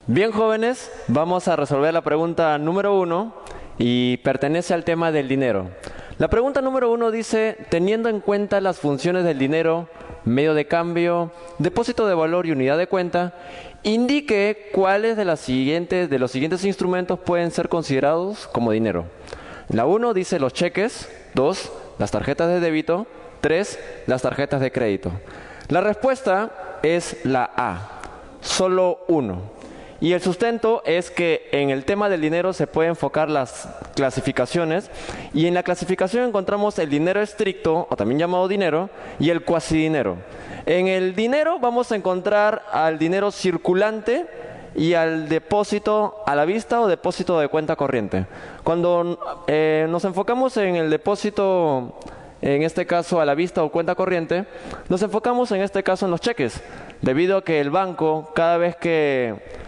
Bien, jóvenes, vamos a resolver la pregunta número 1 y pertenece al tema del dinero. La pregunta número 1 dice, teniendo en cuenta las funciones del dinero, medio de cambio, depósito de valor y unidad de cuenta, indique cuáles de los siguientes instrumentos pueden ser considerados como dinero. La 1 dice los cheques, 2, las tarjetas de débito, 3, las tarjetas de crédito. La respuesta es la A, solo uno. Y el sustento es que en el tema del dinero se pueden enfocar las clasificaciones y en la clasificación encontramos el dinero estricto, o también llamado dinero, y el cuasidinero. En el dinero vamos a encontrar al dinero circulante y al depósito a la vista o depósito de cuenta corriente. Cuando nos enfocamos en el depósito, en este caso a la vista o cuenta corriente, nos enfocamos en este caso en los cheques, debido a que el banco cada vez que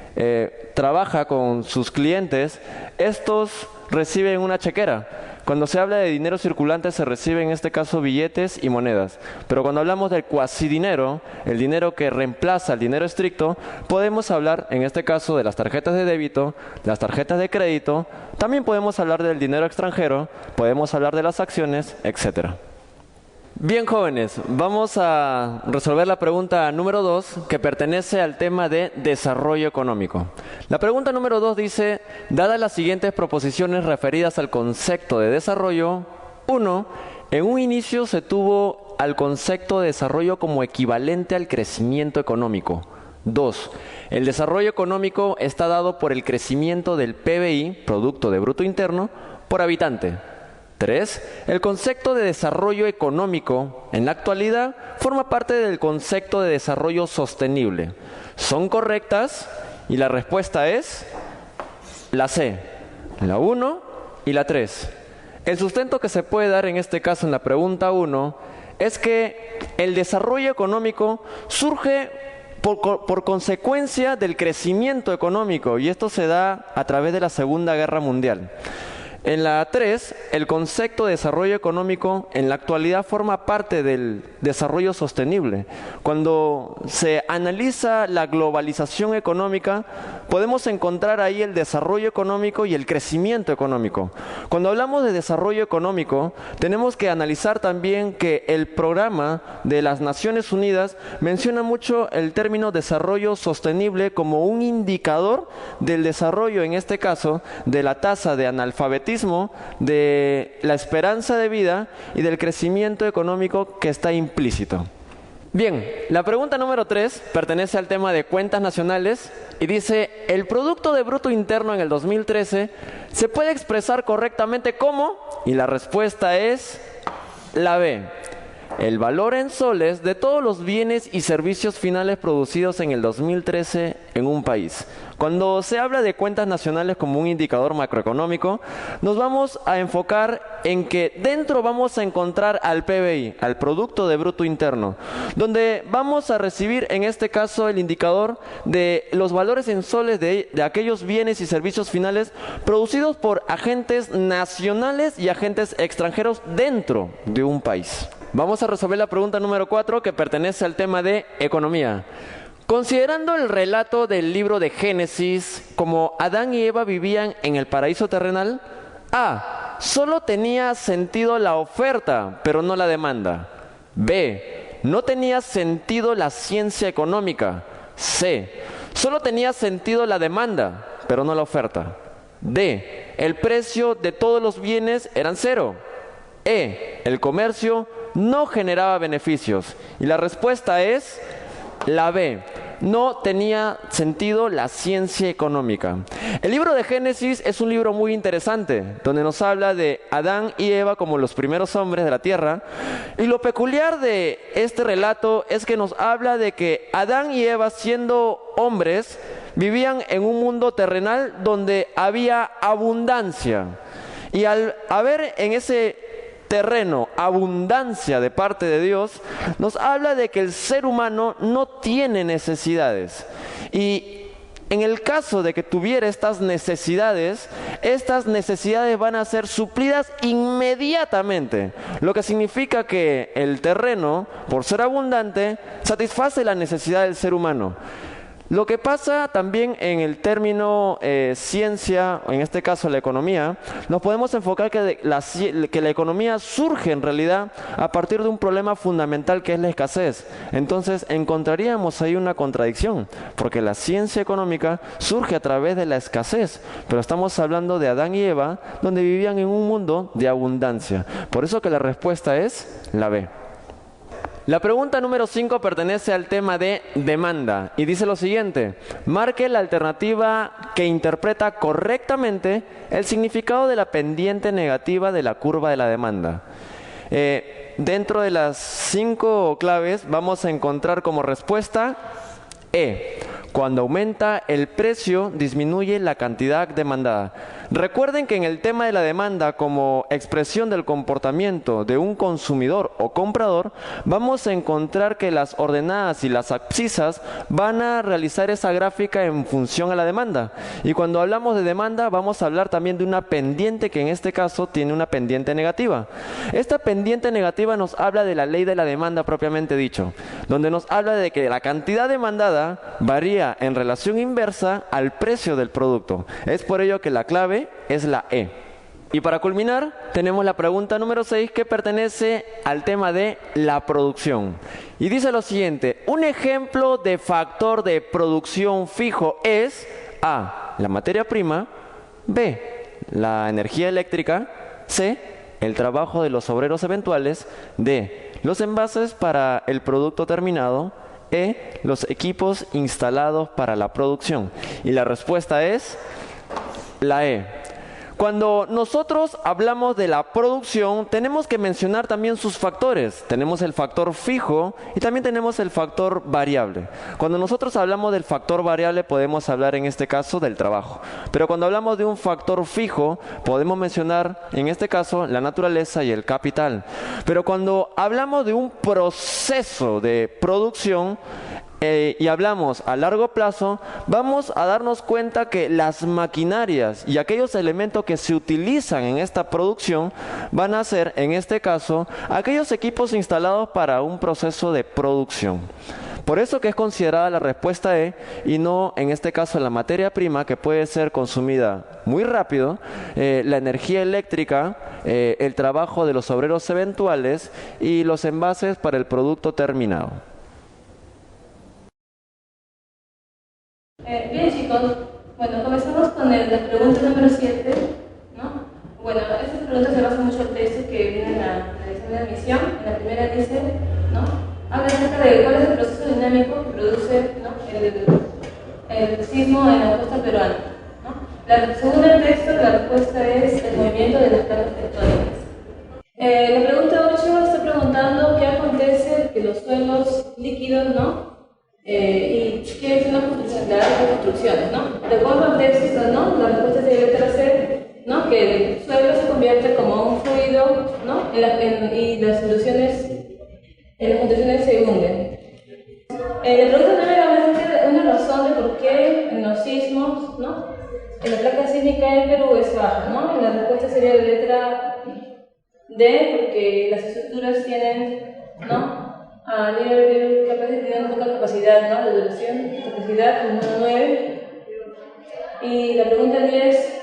trabaja con sus clientes, estos reciben una chequera. Cuando se habla de dinero circulante se reciben en este caso billetes y monedas. Pero cuando hablamos del cuasidinero, el dinero que reemplaza al dinero estricto, podemos hablar en este caso de las tarjetas de débito, las tarjetas de crédito, también podemos hablar del dinero extranjero, podemos hablar de las acciones, etcétera. Bien, jóvenes, vamos a resolver la pregunta número 2 que pertenece al tema de desarrollo económico. La pregunta número 2 dice, dadas las siguientes proposiciones referidas al concepto de desarrollo, 1. En un inicio se tuvo al concepto de desarrollo como equivalente al crecimiento económico. 2. El desarrollo económico está dado por el crecimiento del PBI, Producto de Bruto Interno, por habitante. 3. El concepto de desarrollo económico en la actualidad forma parte del concepto de desarrollo sostenible. ¿Son correctas? Y la respuesta es la C, la 1 y la 3. El sustento que se puede dar en este caso en la pregunta 1 es que el desarrollo económico surge por consecuencia del crecimiento económico y esto se da a través de la Segunda Guerra Mundial. En la 3, el concepto de desarrollo económico en la actualidad forma parte del desarrollo sostenible. Cuando se analiza la globalización económica, podemos encontrar ahí el desarrollo económico y el crecimiento económico. Cuando hablamos de desarrollo económico, tenemos que analizar también que el programa de las Naciones Unidas menciona mucho el término desarrollo sostenible como un indicador del desarrollo, en este caso, de la tasa de analfabetismo, de la esperanza de vida y del crecimiento económico que está implícito. Bien, la pregunta número 3 pertenece al tema de cuentas nacionales y dice, el Producto de Bruto Interno en el 2013 se puede expresar correctamente como, y la respuesta es la B, el valor en soles de todos los bienes y servicios finales producidos en el 2013 en un país. Cuando se habla de cuentas nacionales como un indicador macroeconómico, nos vamos a enfocar en que dentro vamos a encontrar al PBI, al Producto de Bruto Interno, donde vamos a recibir en este caso el indicador de los valores en soles de aquellos bienes y servicios finales producidos por agentes nacionales y agentes extranjeros dentro de un país. Vamos a resolver la pregunta número 4 que pertenece al tema de economía. Considerando el relato del libro de Génesis como Adán y Eva vivían en el paraíso terrenal, A. Solo tenía sentido la oferta, pero no la demanda. B. No tenía sentido la ciencia económica. C. Solo tenía sentido la demanda, pero no la oferta. D. El precio de todos los bienes eran cero. E. El comercio no generaba beneficios. Y la respuesta es la B. No tenía sentido la ciencia económica. El libro de Génesis es un libro muy interesante, donde nos habla de Adán y Eva como los primeros hombres de la tierra. Y lo peculiar de este relato es que nos habla de que Adán y Eva, siendo hombres, vivían en un mundo terrenal donde había abundancia. Y al haber en ese terreno, abundancia de parte de Dios, nos habla de que el ser humano no tiene necesidades. Y en el caso de que tuviera estas necesidades van a ser suplidas inmediatamente, lo que significa que el terreno, por ser abundante, satisface la necesidad del ser humano. Lo que pasa también en el término ciencia, en este caso la economía, nos podemos enfocar que la economía surge en realidad a partir de un problema fundamental que es la escasez. Entonces encontraríamos ahí una contradicción, porque la ciencia económica surge a través de la escasez, pero estamos hablando de Adán y Eva, donde vivían en un mundo de abundancia. Por eso que la respuesta es la B. La pregunta número 5 pertenece al tema de demanda y dice lo siguiente: marque la alternativa que interpreta correctamente el significado de la pendiente negativa de la curva de la demanda. Dentro de las 5 claves vamos a encontrar como respuesta E. Cuando aumenta el precio, disminuye la cantidad demandada. Recuerden que en el tema de la demanda como expresión del comportamiento de un consumidor o comprador, vamos a encontrar que las ordenadas y las abscisas van a realizar esa gráfica en función a la demanda. Y cuando hablamos de demanda, vamos a hablar también de una pendiente que en este caso tiene una pendiente negativa. Esta pendiente negativa nos habla de la ley de la demanda propiamente dicho, donde nos habla de que la cantidad demandada varía en relación inversa al precio del producto. Es por ello que la clave es la E. Y para culminar, tenemos la pregunta número 6 que pertenece al tema de la producción. Y dice lo siguiente: un ejemplo de factor de producción fijo es A, la materia prima; B, la energía eléctrica; C, el trabajo de los obreros eventuales; D, los envases para el producto terminado; E, los equipos instalados para la producción. Y la respuesta es la E. Cuando nosotros hablamos de la producción, tenemos que mencionar también sus factores. Tenemos el factor fijo y también tenemos el factor variable. Cuando nosotros hablamos del factor variable, podemos hablar en este caso del trabajo. Pero cuando hablamos de un factor fijo, podemos mencionar en este caso la naturaleza y el capital. Pero cuando hablamos de un proceso de producción, y hablamos a largo plazo, vamos a darnos cuenta que las maquinarias y aquellos elementos que se utilizan en esta producción van a ser, en este caso, aquellos equipos instalados para un proceso de producción. Por eso que es considerada la respuesta E y no, en este caso, la materia prima, que puede ser consumida muy rápido, la energía eléctrica, el trabajo de los obreros eventuales y los envases para el producto terminado. Bien, chicos, bueno, comenzamos con la pregunta número 7, ¿no? Bueno, esta pregunta se basa mucho en el texto que viene en la dirección de admisión. En la primera dice, ¿no? Habla acerca de cuál es el proceso dinámico que produce, ¿no?, el sismo en la costa peruana, ¿no? Según el texto, la respuesta es el movimiento de las placas tectónicas. La pregunta 8 está preguntando qué acontece que los suelos líquidos, ¿no?, y qué es una construcción, las construcciones, ¿no? De acuerdo al texto, ¿no?, la respuesta sería letra C, ¿no?, que el suelo se convierte como un fluido, ¿no?, y las soluciones, en las construcciones se hunden. La pregunta también habla de una razón de por qué en los sismos, ¿no?, en la placa sísmica en Perú es baja, ¿no? La respuesta sería la letra D, porque las estructuras tienen, ¿no?, a nivel tienen poca capacidad, ¿no?, de duración, capacidad como 1,9. Y la pregunta 10,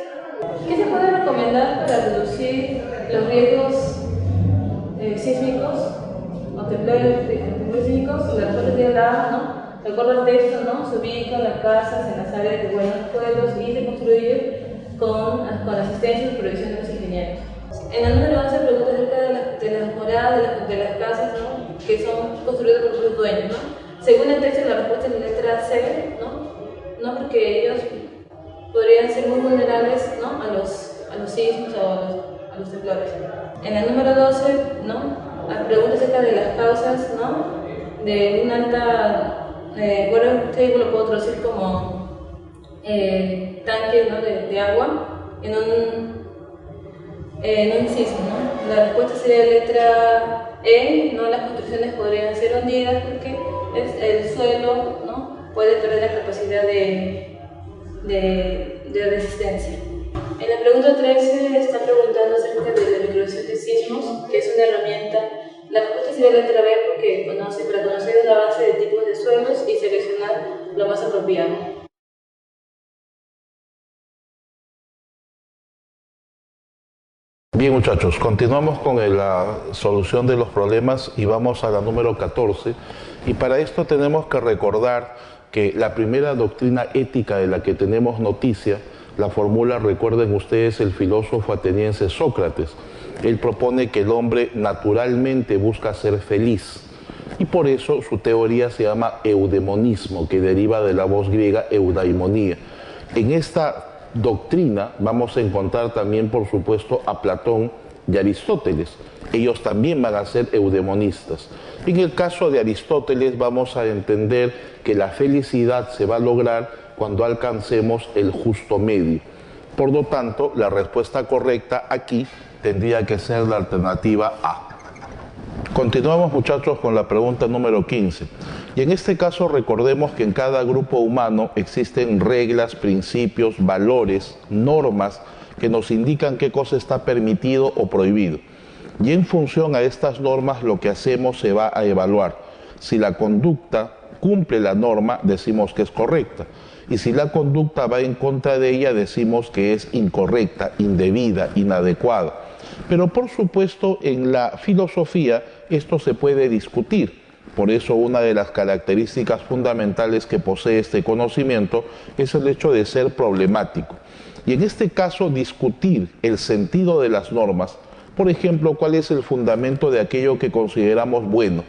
¿qué se puede recomendar para reducir los riesgos sísmicos o temblores sísmicos? La respuesta sería la A, ¿no? De acuerdo al texto, ¿no?, se ubican las casas en las áreas de buenos pueblos y se construyen con la asistencia y supervisión de los ingenieros. En la número 11 pregunta acerca de las moradas, de las casas, ¿no?, que son construidas por sus dueños, ¿no? Según el texto, la respuesta es la letra C, ¿no? Porque ellos podrían ser muy vulnerables, ¿no?, a los sismos o a los temblores. En la número 12, ¿no?, pregunta acerca de las causas, ¿no?, de una alta, bueno, usted lo puedo traducir como tanque, ¿no?, de agua en un sismo, ¿no? La respuesta sería letra E, ¿no? Las construcciones podrían ser hundidas porque el suelo, ¿no?, puede perder la capacidad de resistencia. En la pregunta 13 está preguntando acerca de la microvisación de sismos, que es una herramienta. La respuesta sería letra B porque para conocer la base de tipos de suelos y seleccionar lo más apropiado. Bien, muchachos, continuamos con la solución de los problemas y vamos a la número 14. Y para esto tenemos que recordar que la primera doctrina ética de la que tenemos noticia la formula, recuerden ustedes, el filósofo ateniense Sócrates. Él propone que el hombre naturalmente busca ser feliz y por eso su teoría se llama eudemonismo, que deriva de la voz griega eudaimonía. En esta doctrina vamos a encontrar también, por supuesto, a Platón y Aristóteles. Ellos también van a ser eudemonistas. En el caso de Aristóteles vamos a entender que la felicidad se va a lograr cuando alcancemos el justo medio. Por lo tanto, la respuesta correcta aquí tendría que ser la alternativa A. Continuamos, muchachos, con la pregunta número 15. Y en este caso recordemos que en cada grupo humano existen reglas, principios, valores, normas que nos indican qué cosa está permitido o prohibido. Y en función a estas normas lo que hacemos se va a evaluar. Si la conducta cumple la norma, decimos que es correcta. Y si la conducta va en contra de ella, decimos que es incorrecta, indebida, inadecuada. Pero por supuesto en la filosofía esto se puede discutir. Por eso una de las características fundamentales que posee este conocimiento es el hecho de ser problemático. Y en este caso discutir el sentido de las normas, por ejemplo, cuál es el fundamento de aquello que consideramos bueno,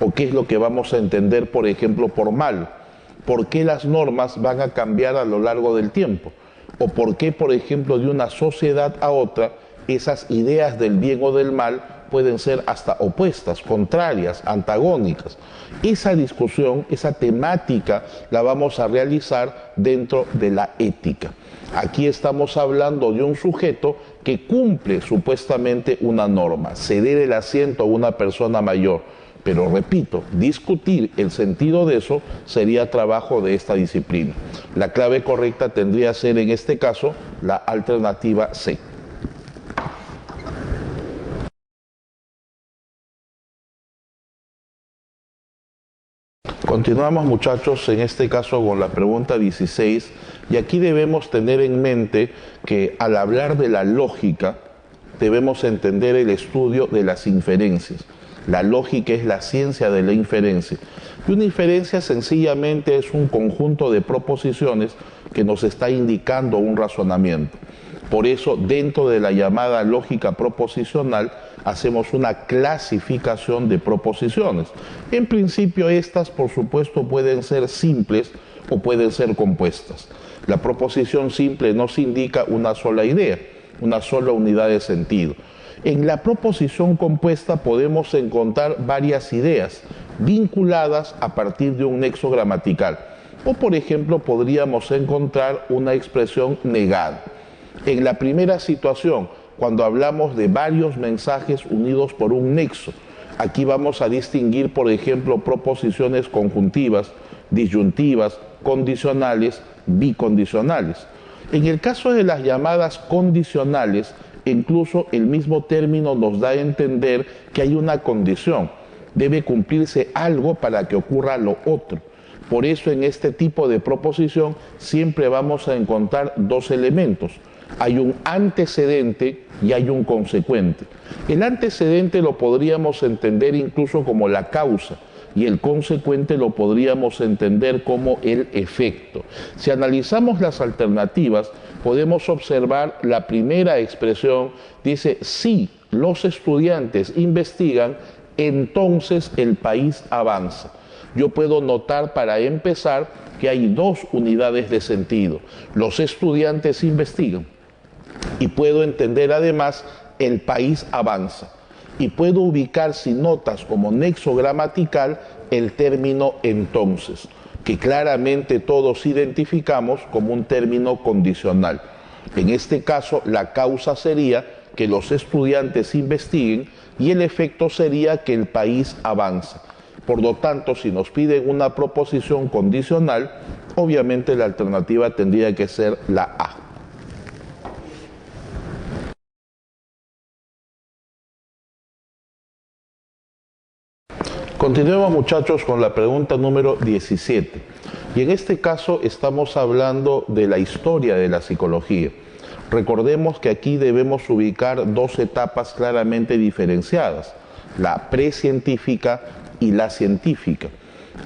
o qué es lo que vamos a entender, por ejemplo, por mal, por qué las normas van a cambiar a lo largo del tiempo, o por qué, por ejemplo, de una sociedad a otra, esas ideas del bien o del mal pueden ser hasta opuestas, contrarias, antagónicas. Esa discusión, esa temática la vamos a realizar dentro de la ética. Aquí estamos hablando de un sujeto que cumple supuestamente una norma, ceder el asiento a una persona mayor. Pero repito, discutir el sentido de eso sería trabajo de esta disciplina. La clave correcta tendría que ser en este caso la alternativa C. Continuamos, muchachos, en este caso con la pregunta 16, y aquí debemos tener en mente que al hablar de la lógica debemos entender el estudio de las inferencias. La lógica es la ciencia de la inferencia. Y una inferencia sencillamente es un conjunto de proposiciones que nos está indicando un razonamiento. Por eso, dentro de la llamada lógica proposicional, hacemos una clasificación de proposiciones. En principio, estas, por supuesto, pueden ser simples o pueden ser compuestas. La proposición simple nos indica una sola idea, una sola unidad de sentido. En la proposición compuesta podemos encontrar varias ideas vinculadas a partir de un nexo gramatical. O, por ejemplo, podríamos encontrar una expresión negada. En la primera situación, cuando hablamos de varios mensajes unidos por un nexo, aquí vamos a distinguir, por ejemplo, proposiciones conjuntivas, disyuntivas, condicionales, bicondicionales. En el caso de las llamadas condicionales, incluso el mismo término nos da a entender que hay una condición. Debe cumplirse algo para que ocurra lo otro. Por eso en este tipo de proposición siempre vamos a encontrar dos elementos. Hay un antecedente y hay un consecuente. El antecedente lo podríamos entender incluso como la causa y el consecuente lo podríamos entender como el efecto. Si analizamos las alternativas, podemos observar la primera expresión, dice, si los estudiantes investigan, entonces el país avanza. Yo puedo notar para empezar que hay dos unidades de sentido. Los estudiantes investigan y puedo entender además el país avanza. Y puedo ubicar sin notas como nexo gramatical el término entonces, que claramente todos identificamos como un término condicional. En este caso, la causa sería que los estudiantes investiguen y el efecto sería que el país avanza. Por lo tanto, si nos piden una proposición condicional, obviamente la alternativa tendría que ser la A. Continuemos, muchachos, con la pregunta número 17. Y en este caso estamos hablando de la historia de la psicología. Recordemos que aquí debemos ubicar dos etapas claramente diferenciadas, la precientífica y la científica.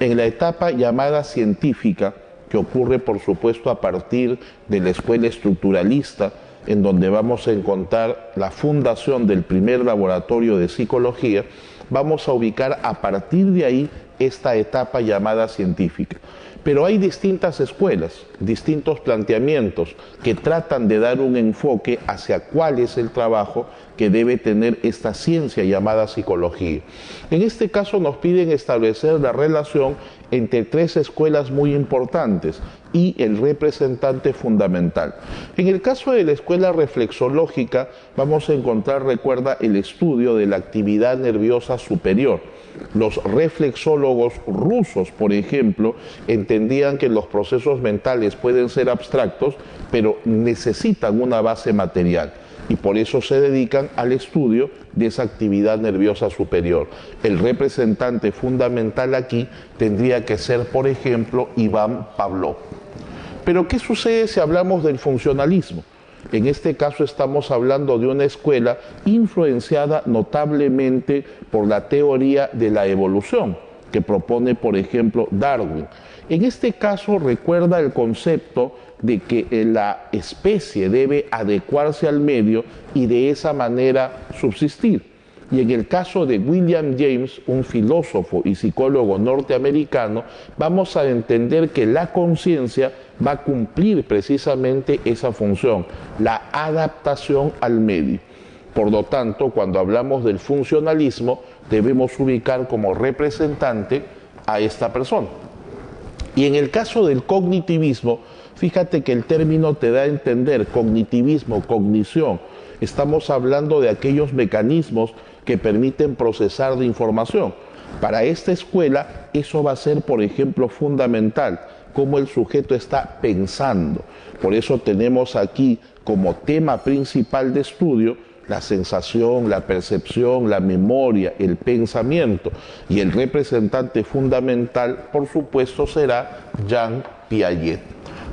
En la etapa llamada científica, que ocurre por supuesto a partir de la escuela estructuralista, en donde vamos a encontrar la fundación del primer laboratorio de psicología, vamos a ubicar a partir de ahí esta etapa llamada científica. Pero hay distintas escuelas, distintos planteamientos que tratan de dar un enfoque hacia cuál es el trabajo que debe tener esta ciencia llamada psicología. En este caso nos piden establecer la relación entre tres escuelas muy importantes y el representante fundamental. En el caso de la escuela reflexológica vamos a encontrar, recuerda, el estudio de la actividad nerviosa superior. Los reflexólogos rusos, por ejemplo, entendían que los procesos mentales pueden ser abstractos, pero necesitan una base material. Y por eso se dedican al estudio de esa actividad nerviosa superior. El representante fundamental aquí tendría que ser, por ejemplo, Iván Pavlov. Pero ¿qué sucede si hablamos del funcionalismo? En este caso estamos hablando de una escuela influenciada notablemente por la teoría de la evolución, que propone, por ejemplo, Darwin. En este caso recuerda el concepto de que la especie debe adecuarse al medio y de esa manera subsistir. Y en el caso de William James, un filósofo y psicólogo norteamericano, vamos a entender que la conciencia va a cumplir precisamente esa función, la adaptación al medio. Por lo tanto, cuando hablamos del funcionalismo, debemos ubicar como representante a esta persona. Y en el caso del cognitivismo, fíjate que el término te da a entender cognitivismo, cognición. Estamos hablando de aquellos mecanismos que permiten procesar de información. Para esta escuela, eso va a ser, por ejemplo, fundamental, cómo el sujeto está pensando. Por eso tenemos aquí como tema principal de estudio la sensación, la percepción, la memoria, el pensamiento. Y el representante fundamental, por supuesto, será Jean Piaget.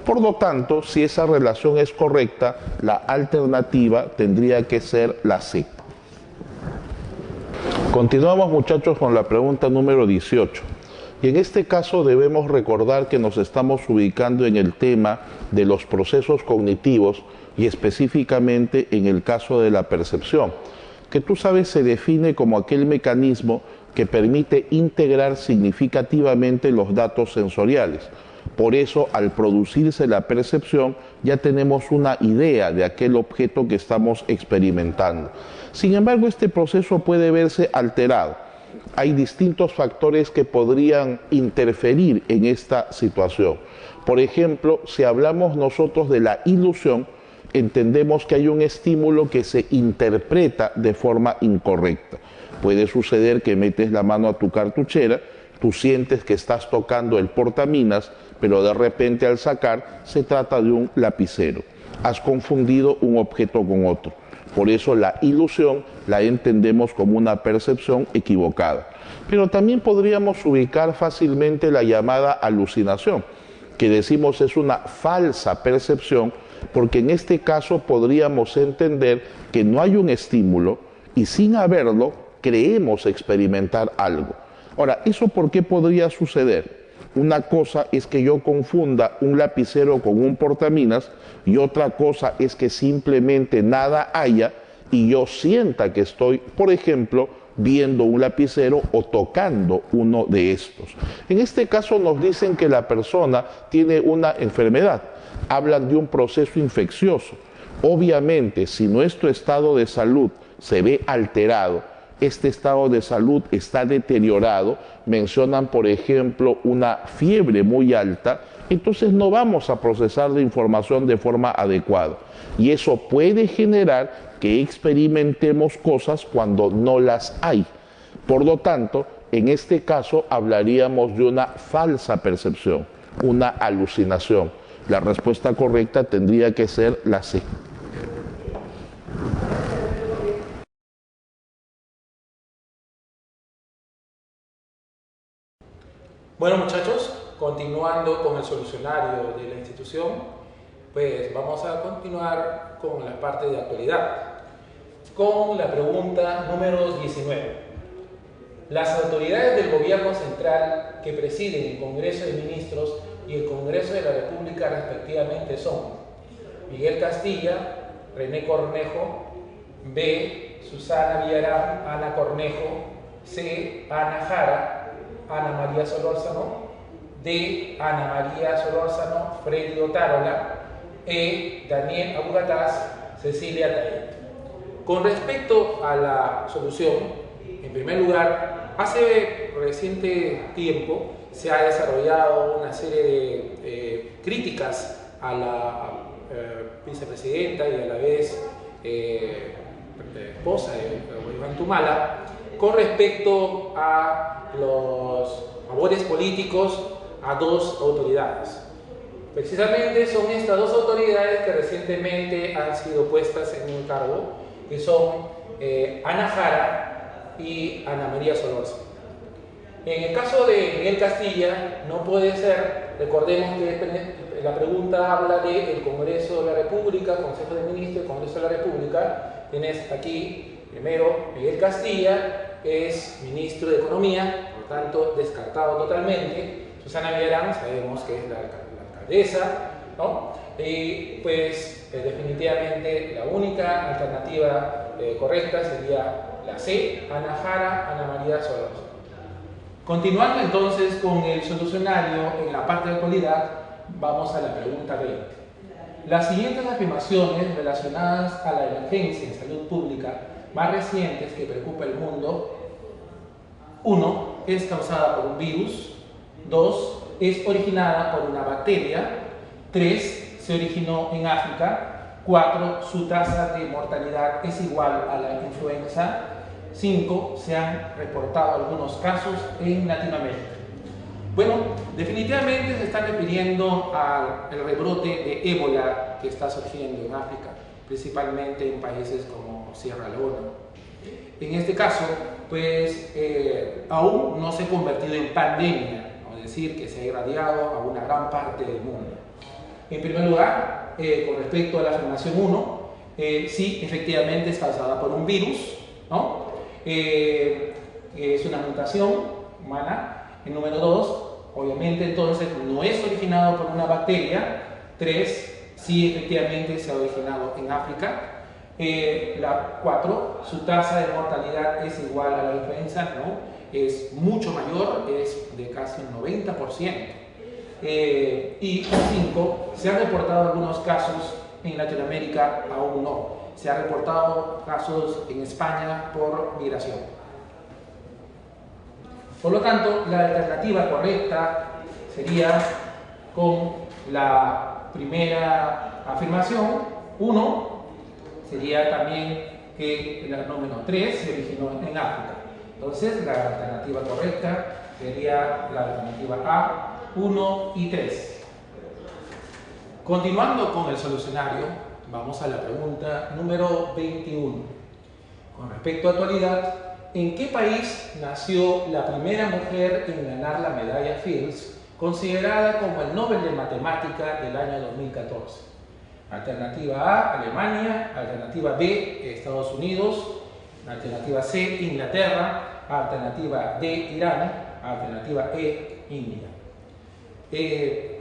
Por lo tanto, si esa relación es correcta, la alternativa tendría que ser la C. Continuamos, muchachos, con la pregunta número 18. Y en este caso debemos recordar que nos estamos ubicando en el tema de los procesos cognitivos y específicamente en el caso de la percepción, que tú sabes se define como aquel mecanismo que permite integrar significativamente los datos sensoriales. Por eso, al producirse la percepción, ya tenemos una idea de aquel objeto que estamos experimentando. Sin embargo, este proceso puede verse alterado. Hay distintos factores que podrían interferir en esta situación. Por ejemplo, si hablamos nosotros de la ilusión, entendemos que hay un estímulo que se interpreta de forma incorrecta. Puede suceder que metes la mano a tu cartuchera, tú sientes que estás tocando el portaminas, pero de repente al sacar se trata de un lapicero. Has confundido un objeto con otro. Por eso la ilusión la entendemos como una percepción equivocada. Pero también podríamos ubicar fácilmente la llamada alucinación, que decimos es una falsa percepción, porque en este caso podríamos entender que no hay un estímulo y sin haberlo creemos experimentar algo. Ahora, ¿eso por qué podría suceder? Una cosa es que yo confunda un lapicero con un portaminas y otra cosa es que simplemente nada haya y yo sienta que estoy, por ejemplo, viendo un lapicero o tocando uno de estos. En este caso nos dicen que la persona tiene una enfermedad, hablan de un proceso infeccioso. Obviamente, si nuestro estado de salud se ve alterado, este estado de salud está deteriorado, mencionan por ejemplo una fiebre muy alta, entonces no vamos a procesar la información de forma adecuada. Y eso puede generar que experimentemos cosas cuando no las hay. Por lo tanto, en este caso hablaríamos de una falsa percepción, una alucinación. La respuesta correcta tendría que ser la C. Bueno, muchachos, continuando con el solucionario de la institución, pues vamos a continuar con la parte de actualidad, con la pregunta número 19. Las autoridades del gobierno central que presiden el Congreso de Ministros y el Congreso de la República respectivamente son Miguel Castilla, René Cornejo, B. Susana Villarán, Ana Cornejo, C. Ana Jara, Ana María Solórzano, D. Ana María Solórzano, Freddy Otárola, E. Daniel Abugataz, Cecilia Taí. Con respecto a la solución, en primer lugar, hace reciente tiempo se ha desarrollado una serie de críticas a la vicepresidenta y a la vez esposa de Ollanta con respecto a los favores políticos a dos autoridades. Precisamente son estas dos autoridades que recientemente han sido puestas en un cargo, que son Ana Jara y Ana María Solórzano. En el caso de Miguel Castilla, no puede ser, recordemos que la pregunta habla del Congreso de la República, Consejo de Ministros, Congreso de la República. Tienes aquí, primero, Miguel Castilla, es ministro de Economía, por tanto, descartado totalmente. Susana Villarán, sabemos que es la alcaldesa, ¿no? Y pues definitivamente la única alternativa correcta sería la C, Ana Jara, Ana María Solórzano. Continuando entonces con el solucionario en la parte de actualidad, vamos a la pregunta 20. Las siguientes afirmaciones relacionadas a la emergencia en salud pública más recientes que preocupa el mundo: 1. Es causada por un virus. 2. Es originada por una bacteria. 3. Se originó en África. 4. Su tasa de mortalidad es igual a la influenza. 5. Se han reportado algunos casos en Latinoamérica. Bueno, definitivamente se están refiriendo al rebrote de ébola que está surgiendo en África, principalmente en países como Sierra Leona. En este caso, pues aún no se ha convertido en pandemia, es decir, que se ha irradiado a una gran parte del mundo. En primer lugar, con respecto a la afirmación 1, sí, efectivamente es causada por un virus, ¿no? Es una mutación humana. En número 2, obviamente entonces no es originado por una bacteria. 3, sí, efectivamente se ha originado en África. La 4, su tasa de mortalidad es igual a la influenza, ¿no? Es mucho mayor, es de casi un 90%. Y 5, se han reportado algunos casos en Latinoamérica, aún no. Se han reportado casos en España por migración. Por lo tanto, la alternativa correcta sería con la primera afirmación. 1 sería también que el número 3 se originó en África. Entonces, la alternativa correcta sería la alternativa A, 1 y 3. Continuando con el solucionario, vamos a la pregunta número 21. Con respecto a actualidad, ¿en qué país nació la primera mujer en ganar la medalla Fields, considerada como el Nobel de Matemática del año 2014? Alternativa A, Alemania. Alternativa B, Estados Unidos. Alternativa C, Inglaterra. Alternativa D, Irán. Alternativa E, India.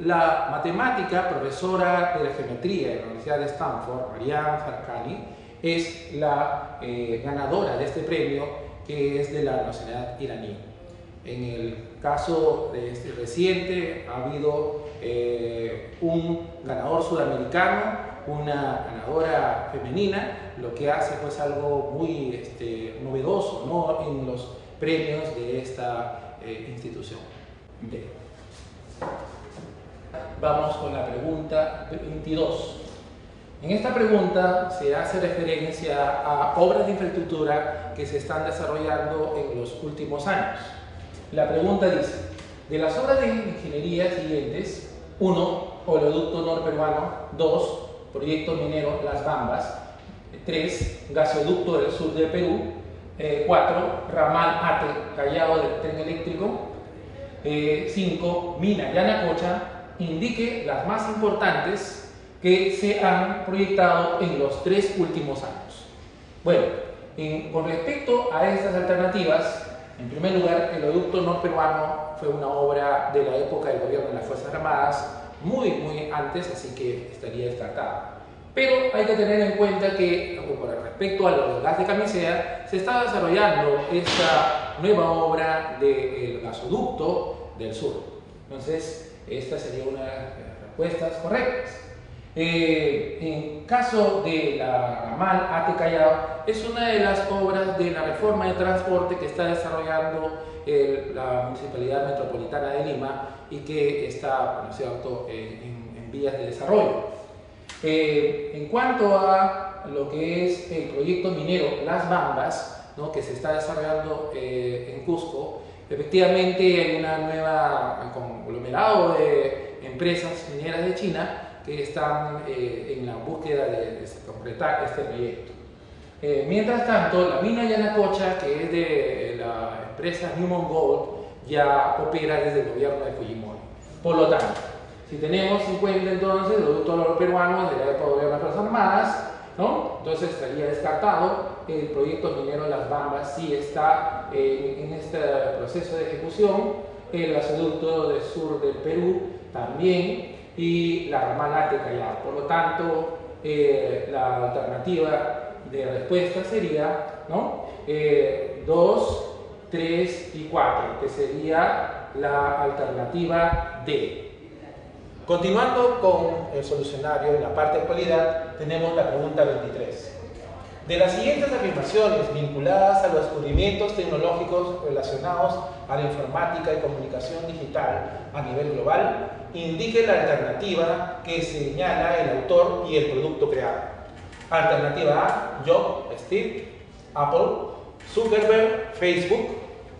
La matemática, profesora de la geometría de la Universidad de Stanford, Marianne Farkani, es la ganadora de este premio, que es de la nacionalidad iraní. En el caso de este reciente ha habido un ganador sudamericano, una ganadora femenina, lo que hace pues algo muy novedoso, ¿no?, en los premios de esta institución. Bien. Vamos con la pregunta 22. En esta pregunta se hace referencia a obras de infraestructura que se están desarrollando en los últimos años. La pregunta dice: de las obras de ingeniería siguientes, 1. Oleoducto norperuano. 2. Proyecto minero Las Bambas. 3. Gasoducto del sur del Perú. 4. Ramal Ate Callao del tren eléctrico. 5, Mina Yanacocha, indique las más importantes que se han proyectado en los 3 últimos años. Bueno, con respecto a estas alternativas, en primer lugar, el oleoducto norperuano fue una obra de la época del gobierno de las Fuerzas Armadas, muy antes, así que estaría descartada. Pero hay que tener en cuenta que, con respecto a lo del gas de Camisea, se está desarrollando esta nueva obra del gasoducto del sur. Entonces, esta sería una de las respuestas correctas. En caso de la ramal Ate Callao, es una de las obras de la reforma de transporte que está desarrollando la Municipalidad Metropolitana de Lima y que está, ¿no es cierto?, en vías de desarrollo. En cuanto a lo que es el proyecto minero Las Bambas, ¿no?, que se está desarrollando en Cusco, efectivamente hay una nueva conglomerado de empresas mineras de China que están en la búsqueda de completar este proyecto. Mientras tanto, la mina Yanacocha, que es de la empresa Newmont Gold, ya opera desde el gobierno de Fujimori. Por lo tanto, si tenemos en cuenta entonces el producto peruano de la época del gobierno de las Fuerzas Armadas, ¿no?, entonces estaría descartado el proyecto minero Las Bambas, si está en este proceso de ejecución, el gasoducto del sur del Perú también, y la ramal Ate Callao. Por lo tanto, la alternativa de respuesta sería, ¿no?, 2, 3 y 4, que sería la alternativa D. Continuando con el solucionario, en la parte de actualidad tenemos la pregunta 23. De las siguientes afirmaciones vinculadas a los descubrimientos tecnológicos relacionados a la informática y comunicación digital a nivel global, indique la alternativa que señala el autor y el producto creado. Alternativa A, Jobs, Steve, Apple; Zuckerberg, Facebook;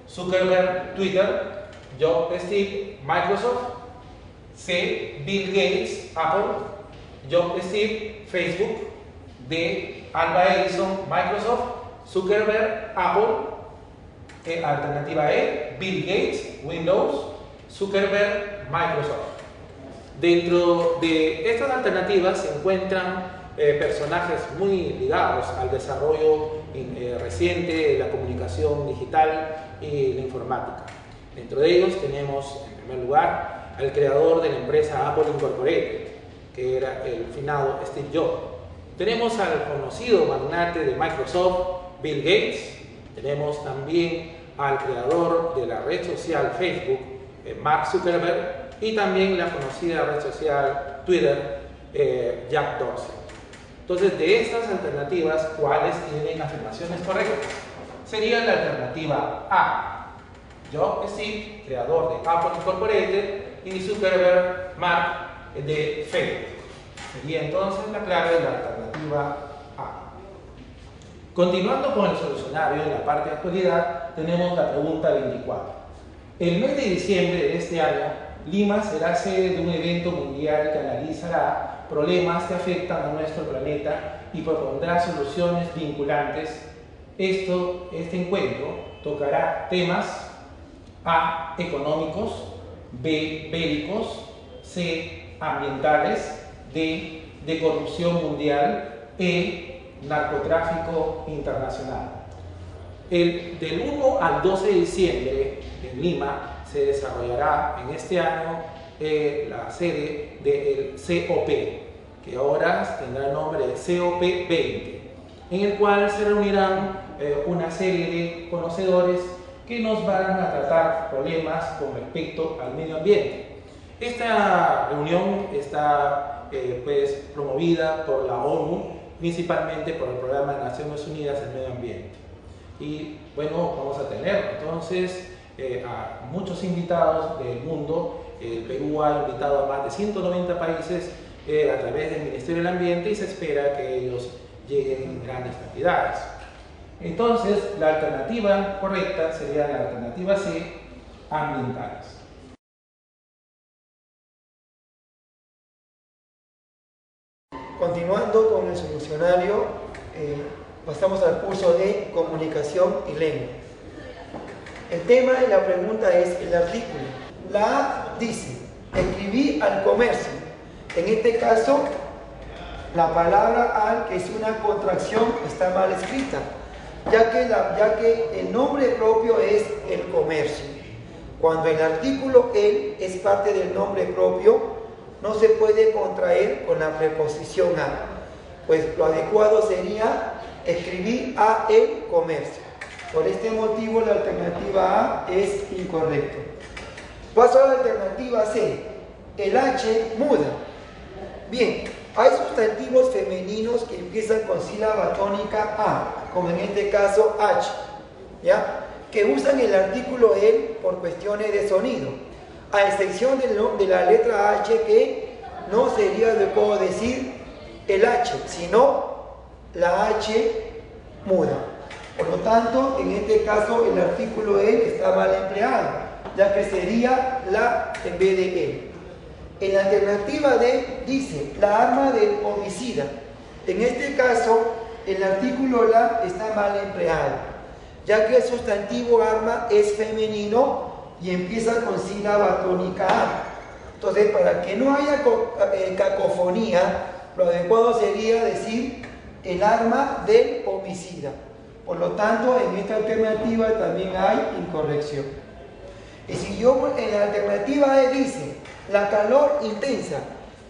Zuckerberg, Twitter; Jobs, Steve, Microsoft; C, Bill Gates, Apple; Jobs, Steve, Facebook; D, Alba Edison, Microsoft; Zuckerberg, Apple; alternativa E, Bill Gates, Windows; Zuckerberg, Microsoft. Dentro de estas alternativas se encuentran personajes muy ligados al desarrollo reciente de la comunicación digital y la informática. Dentro de ellos tenemos, en primer lugar, al creador de la empresa Apple Incorporated, que era el finado Steve Jobs. Tenemos al conocido magnate de Microsoft, Bill Gates. Tenemos también al creador de la red social Facebook, Mark Zuckerberg, y también la conocida red social Twitter, Jack Dorsey. Entonces, de estas alternativas, ¿cuáles tienen afirmaciones correctas? Sería la alternativa A, Jobs, Steve, creador de Apple Incorporated, y Zuckerberg, Mark, de Facebook. Sería entonces la clave de la alternativa A. Continuando con el solucionario, en la parte de actualidad tenemos la pregunta 24. El mes de diciembre de este año, Lima será sede de un evento mundial que analizará problemas que afectan a nuestro planeta y propondrá soluciones vinculantes. Este encuentro tocará temas A, económicos; B, bélicos; C, ambientales; D, de corrupción mundial; E, narcotráfico internacional. Del 1 al 12 de diciembre en Lima se desarrollará en este año la sede del COP, que ahora tendrá el nombre de COP20, en el cual se reunirán una serie de conocedores que nos van a tratar problemas con respecto al medio ambiente. Esta reunión está promovida por la ONU, principalmente por el Programa de Naciones Unidas del Medio Ambiente. Y bueno, vamos a tener entonces a muchos invitados del mundo. El Perú ha invitado a más de 190 países a través del Ministerio del Ambiente, y se espera que ellos lleguen en grandes cantidades. Entonces, la alternativa correcta sería la alternativa C, ambientales. Continuando con el solucionario, pasamos al curso de comunicación y lengua. El tema de la pregunta es el artículo. La A dice, escribí al comercio. En este caso, la palabra al, que es una contracción, está mal escrita, ya que el nombre propio es el comercio. Cuando el artículo el es parte del nombre propio, no se puede contraer con la preposición a. Pues lo adecuado sería escribir a el comercio. Por este motivo la alternativa A es incorrecta. Paso a la alternativa C. El H muda. Bien, hay sustantivos femeninos que empiezan con sílaba tónica A, como en este caso H, ¿ya? Que usan el artículo el por cuestiones de sonido, a excepción de la letra H, que no sería adecuado decir el H, sino la H muda. Por lo tanto, en este caso el artículo el está mal empleado, ya que sería la en vez de el. En la alternativa D dice la arma del homicida. En este caso, el artículo la está mal empleado, ya que el sustantivo arma es femenino y empieza con sílaba tónica A. Entonces, para que no haya cacofonía, lo adecuado sería decir el arma del homicida. Por lo tanto, en esta alternativa también hay incorrección. Y si yo en la alternativa E dice la calor intensa,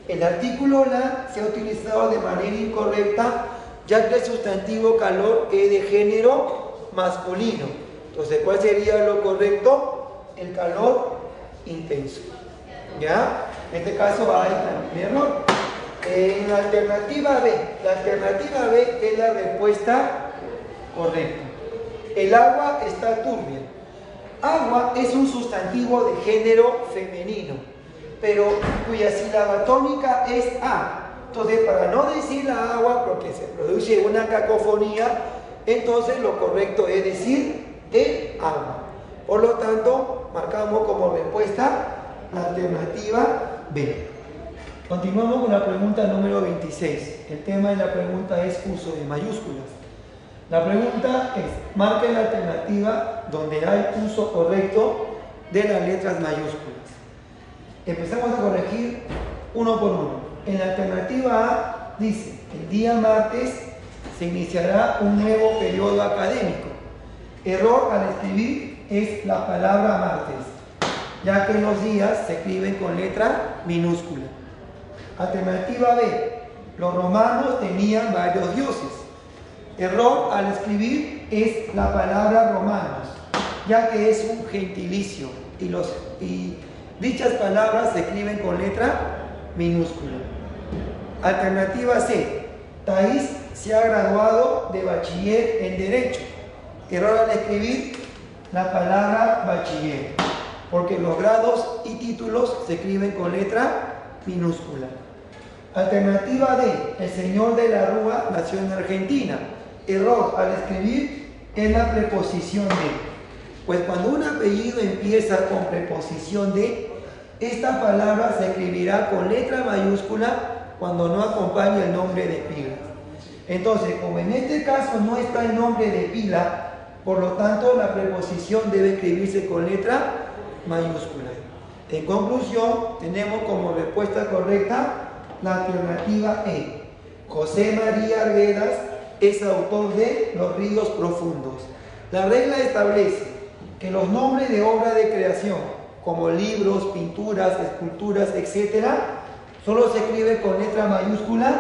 el artículo la se ha utilizado de manera incorrecta, ya que el sustantivo calor es de género masculino. Entonces, ¿cuál sería lo correcto? El calor intenso. ¿Ya? En este caso hay también error. En la alternativa B es la respuesta correcta. El agua está turbia. Agua es un sustantivo de género femenino, pero cuya sílaba tónica es A. Entonces, para no decir la agua, porque se produce una cacofonía, entonces lo correcto es decir el agua. Por lo tanto, marcamos como respuesta la alternativa B. Continuamos con la pregunta número 26. El tema de la pregunta es uso de mayúsculas. La pregunta es, marque la alternativa donde hay uso correcto de las letras mayúsculas. Empezamos a corregir uno por uno. En la alternativa A dice, el día martes se iniciará un nuevo periodo académico. Error al escribir es la palabra martes, ya que los días se escriben con letra minúscula. Alternativa B, los romanos tenían varios dioses. Error al escribir es la palabra romanos, ya que es un gentilicio y dichas palabras se escriben con letra minúscula. Alternativa C, Thais se ha graduado de bachiller en Derecho. Error al escribir la palabra bachiller, porque los grados y títulos se escriben con letra minúscula. Alternativa D, el señor de la Rúa nació en Argentina. Error al escribir es la preposición de, pues cuando un apellido empieza con preposición de, esta palabra se escribirá con letra mayúscula cuando no acompañe el nombre de pila. Entonces, como en este caso no está el nombre de pila, por lo tanto la preposición debe escribirse con letra mayúscula. En conclusión, tenemos como respuesta correcta la alternativa E. José María Arguedas es autor de Los ríos profundos. La regla establece que los nombres de obra de creación, como libros, pinturas, esculturas, etc., solo se escribe con letra mayúscula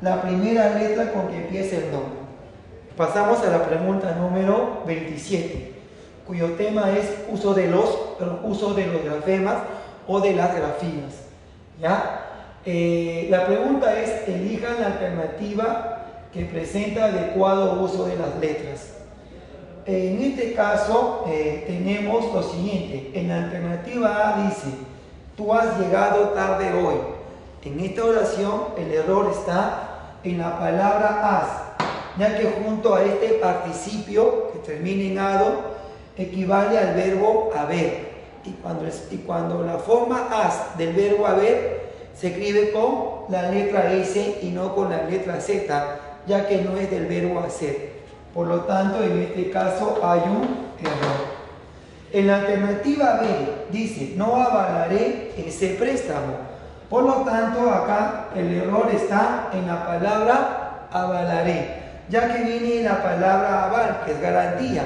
la primera letra con que empieza el nombre. Pasamos a la pregunta número 27, cuyo tema es uso de los grafemas o de las grafías. ¿Ya? La pregunta es, elijan la alternativa que presenta adecuado uso de las letras. En este caso tenemos lo siguiente. En la alternativa A dice, tú has llegado tarde hoy. En esta oración el error está en la palabra has, ya que junto a este participio que termina en ado equivale al verbo haber. Y cuando la forma as del verbo haber se escribe con la letra S y no con la letra Z, ya que no es del verbo hacer. Por lo tanto, en este caso hay un error. En la alternativa B dice, no avalaré ese préstamo. Por lo tanto, acá el error está en la palabra avalaré, ya que viene la palabra aval, que es garantía.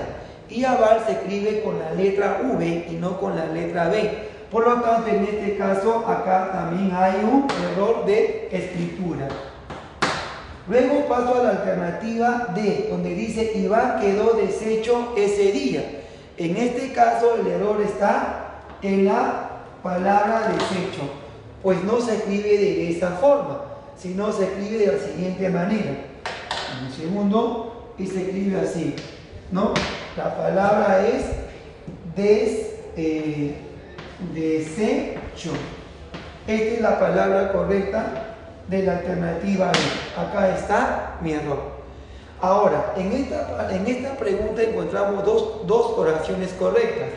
Y aval se escribe con la letra V y no con la letra B. Por lo tanto, en este caso, acá también hay un error de escritura. Luego paso a la alternativa D, donde dice, Iván quedó deshecho ese día. En este caso, el error está en la palabra deshecho, pues no se escribe de esa forma, sino se escribe de la siguiente manera. Un segundo, y se escribe así, ¿no? La palabra es desecho. Esta es la palabra correcta de la alternativa B. Acá está mi error. Ahora, en esta pregunta encontramos dos oraciones correctas,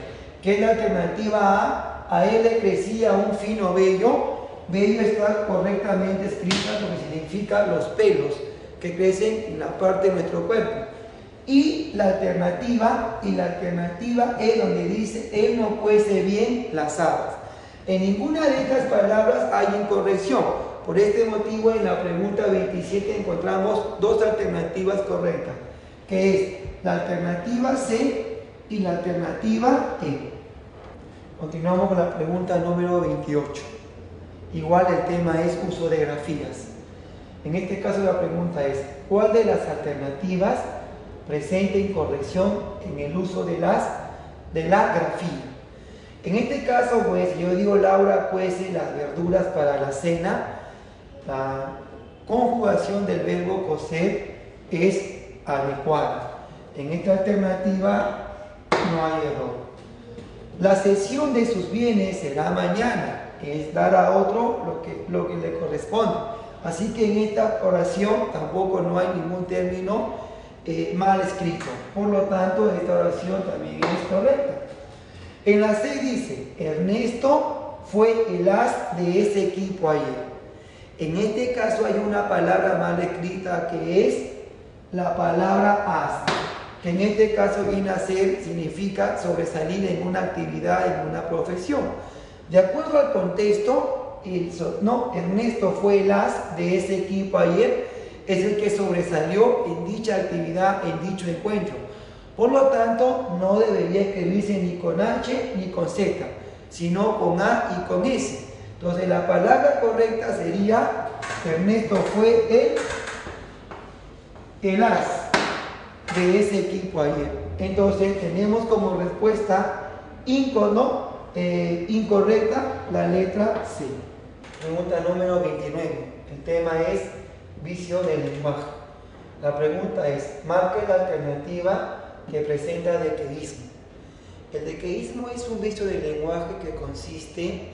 que es la alternativa A él le crecía un fino vello. Vello está correctamente escrita, lo que significa los pelos que crecen en la parte de nuestro cuerpo. Y la alternativa E, donde dice, él no cuece bien las habas. En ninguna de estas palabras hay incorrección. Por este motivo, en la pregunta 27 encontramos dos alternativas correctas, que es la alternativa C y la alternativa E. Continuamos con la pregunta número 28. Igual el tema es uso de grafías. En este caso la pregunta es, ¿cuál de las alternativas presenta incorrección en el uso de la grafía? En este caso, pues, yo digo, Laura cuece las verduras para la cena. La conjugación del verbo cocer es adecuada. En esta alternativa no hay error. La cesión de sus bienes será mañana, es dar a otro lo que le corresponde. Así que en esta oración tampoco no hay ningún término mal escrito. Por lo tanto, esta oración también es correcta. En la C dice, Ernesto fue el as de ese equipo ayer. En este caso hay una palabra mal escrita que es la palabra as, que en este caso viene a ser, significa sobresalir en una actividad, en una profesión. De acuerdo al contexto, Ernesto fue el as de ese equipo ayer, es el que sobresalió en dicha actividad, en dicho encuentro. Por lo tanto, no debería escribirse ni con H ni con Z, sino con A y con S. Entonces, la palabra correcta sería, Ernesto fue el as de ese equipo ayer. Entonces, tenemos como respuesta incorrecta la letra C. Pregunta número 29. El tema es vicio del lenguaje. La pregunta es, marque la alternativa que presenta dequeísmo. El dequeísmo es un vicio del lenguaje que consiste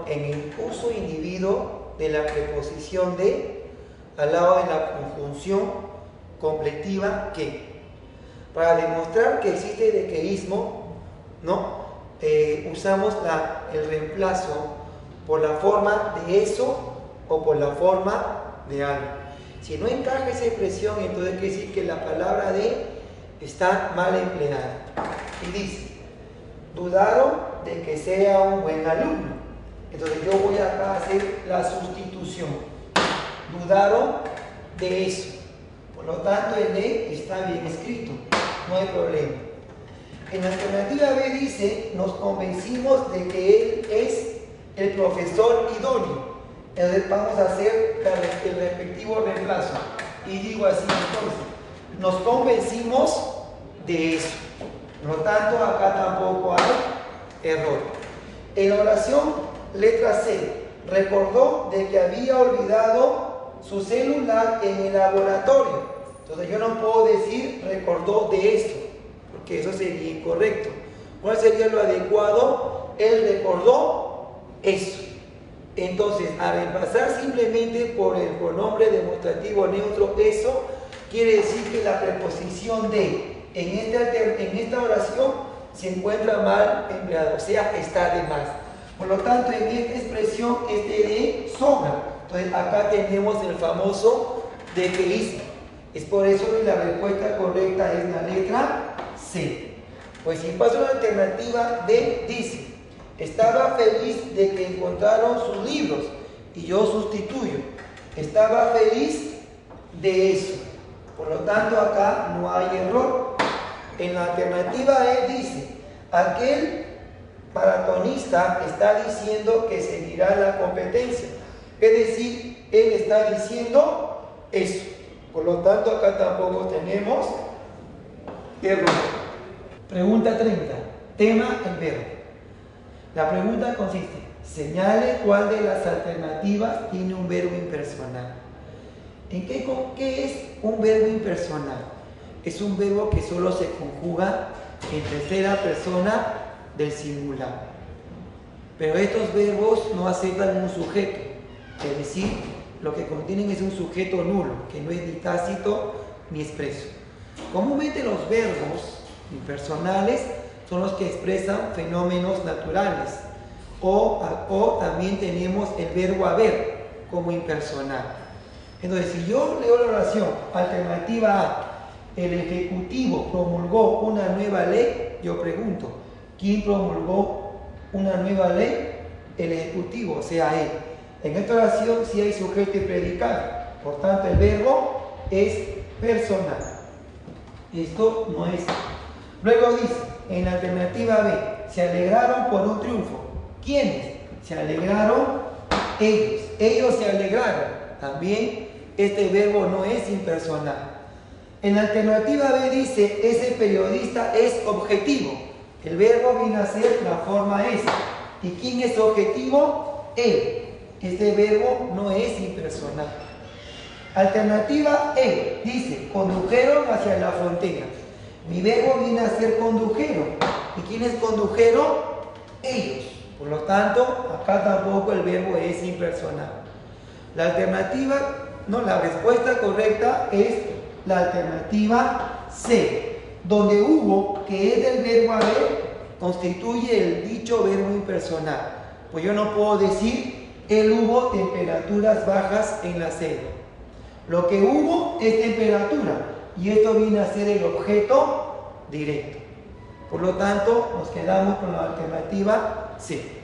en el uso individuo de la preposición de al lado de la conjunción completiva que. Para demostrar que existe dequeísmo, usamos el reemplazo por la forma de eso o por la forma de algo. Si no encaja esa expresión, entonces quiere decir que la palabra de está mal empleada. Y dice, dudaron de que sea un buen alumno. Entonces yo voy acá a hacer la sustitución. Dudaron de eso. Por lo tanto, el de está bien escrito. No hay problema. En la alternativa B dice, nos convencimos de que él es el profesor idóneo. Entonces vamos a hacer el respectivo reemplazo. Y digo así entonces, nos convencimos de eso. Por lo tanto, acá tampoco hay error. En la oración letra C, recordó de que había olvidado su celular en el laboratorio. Entonces yo no puedo decir recordó de esto, porque eso sería incorrecto. ¿Cuál sería lo adecuado? Él recordó eso. Entonces, al reemplazar simplemente por el pronombre demostrativo neutro eso, quiere decir que la preposición de en esta oración se encuentra mal empleada, o sea, está de más. Por lo tanto, en esta expresión este de sobra. Entonces, acá tenemos el famoso dequeísmo. Es por eso que la respuesta correcta es la letra C. Pues si paso a la alternativa D, dice, estaba feliz de que encontraron sus libros, y yo sustituyo, estaba feliz de eso. Por lo tanto, acá no hay error. En la alternativa E dice, aquel maratonista está diciendo que seguirá la competencia. Es decir, él está diciendo eso. Por lo tanto, acá tampoco tenemos error. Pregunta 30. Tema el verbo. La pregunta consiste, señale cuál de las alternativas tiene un verbo impersonal. ¿Qué es un verbo impersonal? Es un verbo que solo se conjuga en tercera persona del singular. Pero estos verbos no aceptan un sujeto, es decir, lo que contienen es un sujeto nulo, que no es ni tácito ni expreso. Comúnmente los verbos impersonales son los que expresan fenómenos naturales, o también tenemos el verbo haber como impersonal. Entonces, si yo leo la oración alternativa A, el Ejecutivo promulgó una nueva ley, yo pregunto, ¿quién promulgó una nueva ley? El Ejecutivo, o sea, él. En esta oración sí hay sujeto y predicado, por tanto el verbo es personal. Esto no es. Luego dice, en la alternativa B, se alegraron por un triunfo. ¿Quiénes? Se alegraron ellos. Ellos se alegraron. También este verbo no es impersonal. En la alternativa B dice, ese periodista es objetivo. El verbo viene a ser la forma es. ¿Y quién es objetivo? Él. Este verbo no es impersonal. Alternativa E dice, condujeron hacia la frontera. Mi verbo viene a ser condujeron. ¿Y quiénes condujeron? Ellos. Por lo tanto, acá tampoco el verbo es impersonal. La respuesta correcta es la alternativa C, donde hubo, que es del verbo haber, constituye el dicho verbo impersonal. Pues yo no puedo decir, él hubo temperaturas bajas en la selva. Lo que hubo es temperatura, y esto viene a ser el objeto directo. Por lo tanto, nos quedamos con la alternativa C.